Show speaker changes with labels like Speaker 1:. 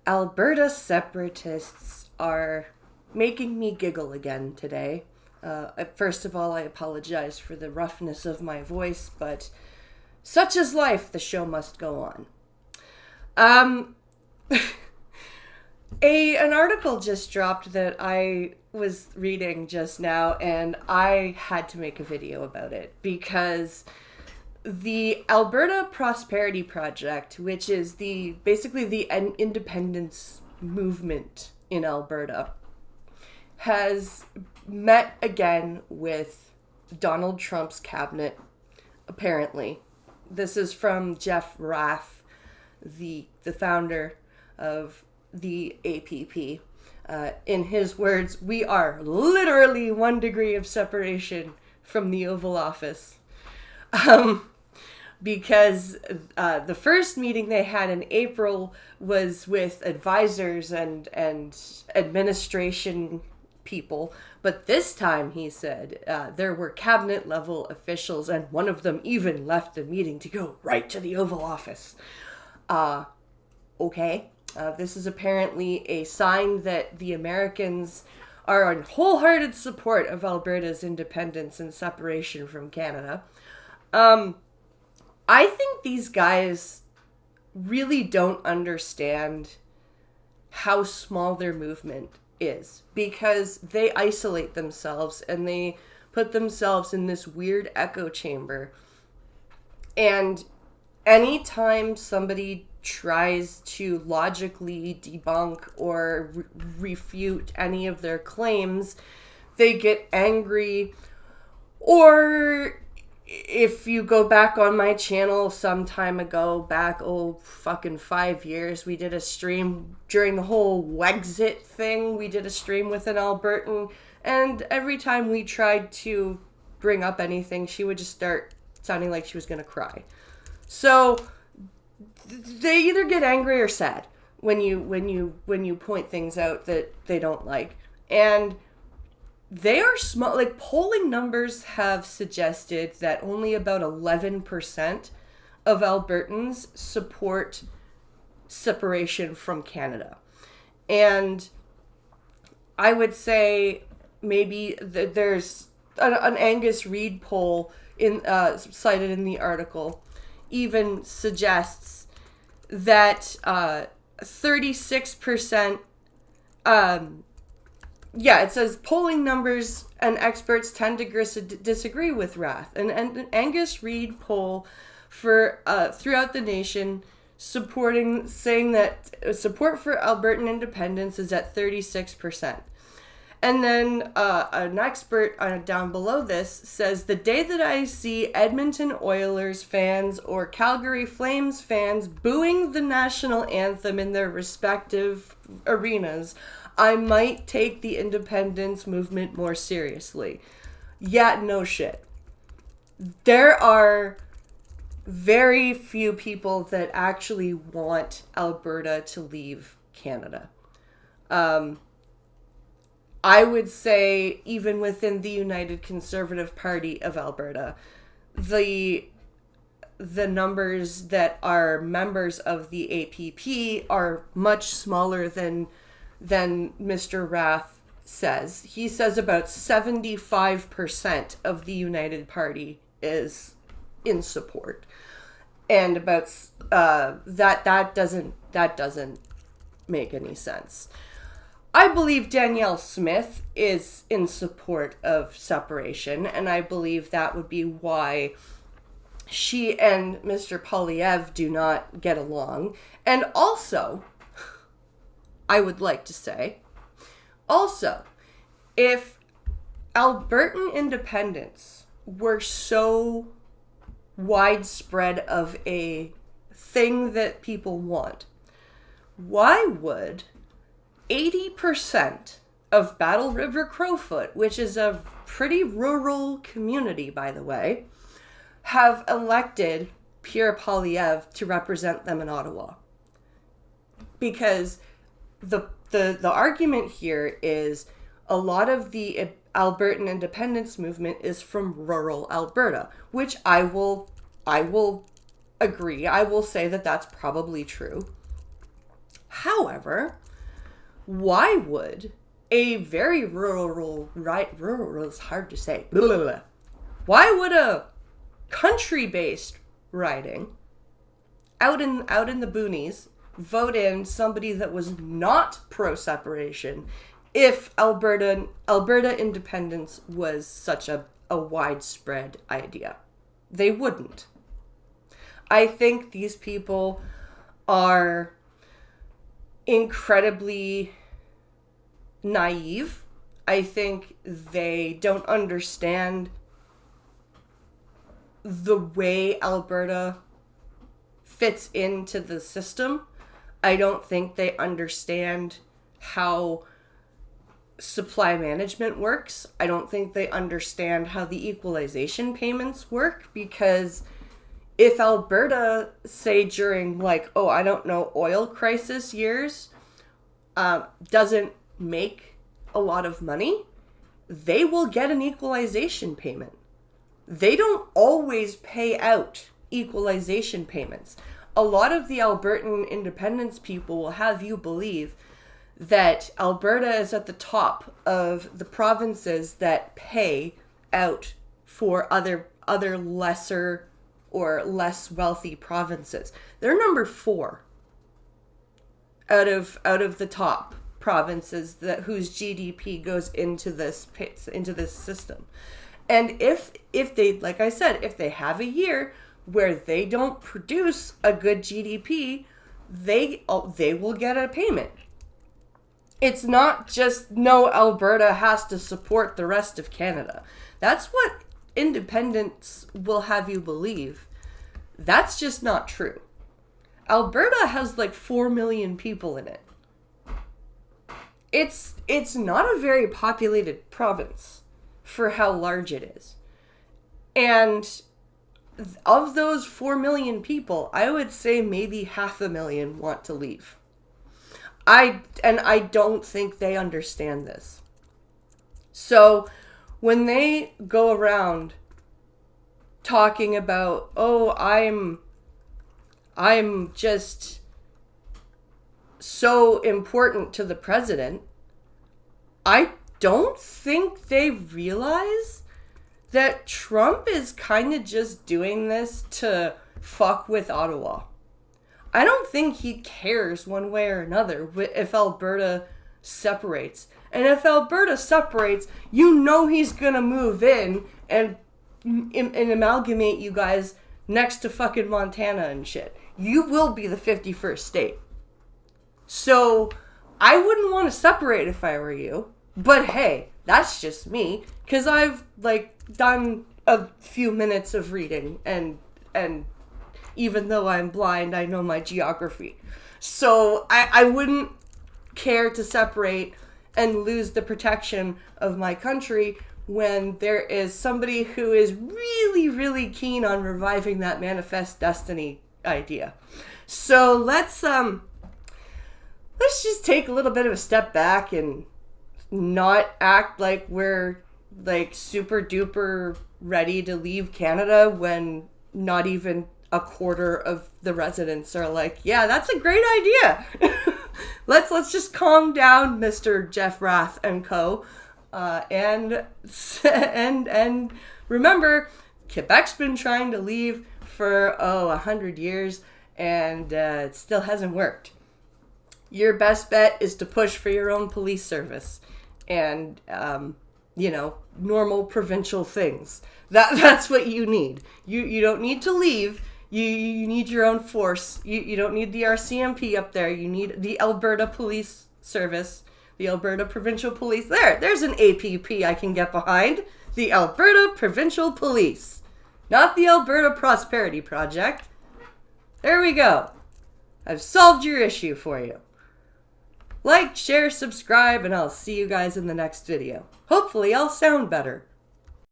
Speaker 1: Alberta Separatists are making me giggle again today. First of all, I apologize for the roughness of my voice, but such is life, the show must go on. An article just dropped that I was reading just now, and I had to make a video about it because the Alberta Prosperity Project, which is basically the independence movement in Alberta, has met again with Donald Trump's cabinet, apparently. This is from Jeff Rath, the founder of the APP. In his words, we are literally 1 degree of separation from the Oval Office. Because the first meeting they had in April was with advisors and administration people. But this time, he said, there were cabinet level officials, and one of them even left the meeting to go right to the Oval Office. Okay. This is apparently a sign that the Americans are in wholehearted support of Alberta's independence and separation from Canada. I think these guys really don't understand how small their movement is, because they isolate themselves and they put themselves in this weird echo chamber. And anytime somebody tries to logically debunk or refute any of their claims, they get angry. Or if you go back on my channel some time ago, fucking 5 years, we did a stream during the whole Wexit thing. We did a stream with an Albertan, and every time we tried to bring up anything, she would just start sounding like she was gonna cry. So they either get angry or sad when you point things out that they don't like. And they are small. Like, polling numbers have suggested that only about 11% of Albertans support separation from Canada. And I would say maybe there's an Angus Reid poll cited in the article even suggests that 36%, it says polling numbers and experts tend to disagree with Rath. And an Angus Reid poll for throughout the nation saying that support for Albertan independence is at 36%. And then an expert down below this says, the day that I see Edmonton Oilers fans or Calgary Flames fans booing the national anthem in their respective arenas, I might take the independence movement more seriously. Yeah, no shit. There are very few people that actually want Alberta to leave Canada. I would say even within the United Conservative Party of Alberta, the numbers that are members of the APP are much smaller than Mr. Rath says. He says about 75% of the United Party is in support. And about that doesn't make any sense. I believe Danielle Smith is in support of separation, and I believe that would be why she and Mr. Poilievre do not get along. And also, I would like to say, if Albertan independence were so widespread of a thing that people want, why would 80% of Battle River Crowfoot, which is a pretty rural community, by the way, have elected Pierre Poilievre to represent them in Ottawa? Because the argument here is a lot of the Albertan independence movement is from rural Alberta, which I will agree. I will say that that's probably true. However, why would a very rural is hard to say. Blah, blah, blah. Why would a country-based riding out in the boonies vote in somebody that was not pro-separation if Alberta independence was such a widespread idea? They wouldn't. I think these people are incredibly naive. I think they don't understand the way Alberta fits into the system. I don't think they understand how supply management works. I don't think they understand how the equalization payments work, because if Alberta, say during oil crisis years, doesn't make a lot of money, they will get an equalization payment. They don't always pay out equalization payments. A lot of the Albertan independence people will have you believe that Alberta is at the top of the provinces that pay out for other lesser or less wealthy provinces. They're number 4 out of the top provinces whose GDP goes into this system. And if they, like I said, if they have a year where they don't produce a good GDP, they will get a payment. It's not just, no, Alberta has to support the rest of Canada. That's what independents will have you believe. That's just not true. Alberta has 4 million people in it. It's not a very populated province for how large it is. And of those 4 million people, I would say maybe 500,000 want to leave. I don't think they understand this. So when they go around talking about, oh, I'm just so important to the president, I don't think they realize that Trump is kind of just doing this to fuck with Ottawa. I don't think he cares one way or another if Alberta separates. And if Alberta separates, he's gonna move in and amalgamate you guys next to fucking Montana and shit. You will be the 51st state. So I wouldn't want to separate if I were you. But hey, that's just me, because I've done a few minutes of reading, and even though I'm blind, I know my geography. So I wouldn't care to separate and lose the protection of my country when there is somebody who is really, really keen on reviving that manifest destiny idea. So let's just take a little bit of a step back and not act like we're super duper ready to leave Canada when not even a quarter of the residents are yeah, that's a great idea. Let's just calm down, Mr. Jeff Rath and co. And remember, Quebec's been trying to leave for 100 years, and it still hasn't worked. Your best bet is to push for your own police service and normal provincial things. That's what you need. You don't need to leave. You need your own force. You don't need the RCMP up there. You need the Alberta Police Service, the Alberta Provincial Police. There's an APP I can get behind. The Alberta Provincial Police, not the Alberta Prosperity Project. There we go. I've solved your issue for you. Like, share, subscribe, and I'll see you guys in the next video. Hopefully I'll sound better.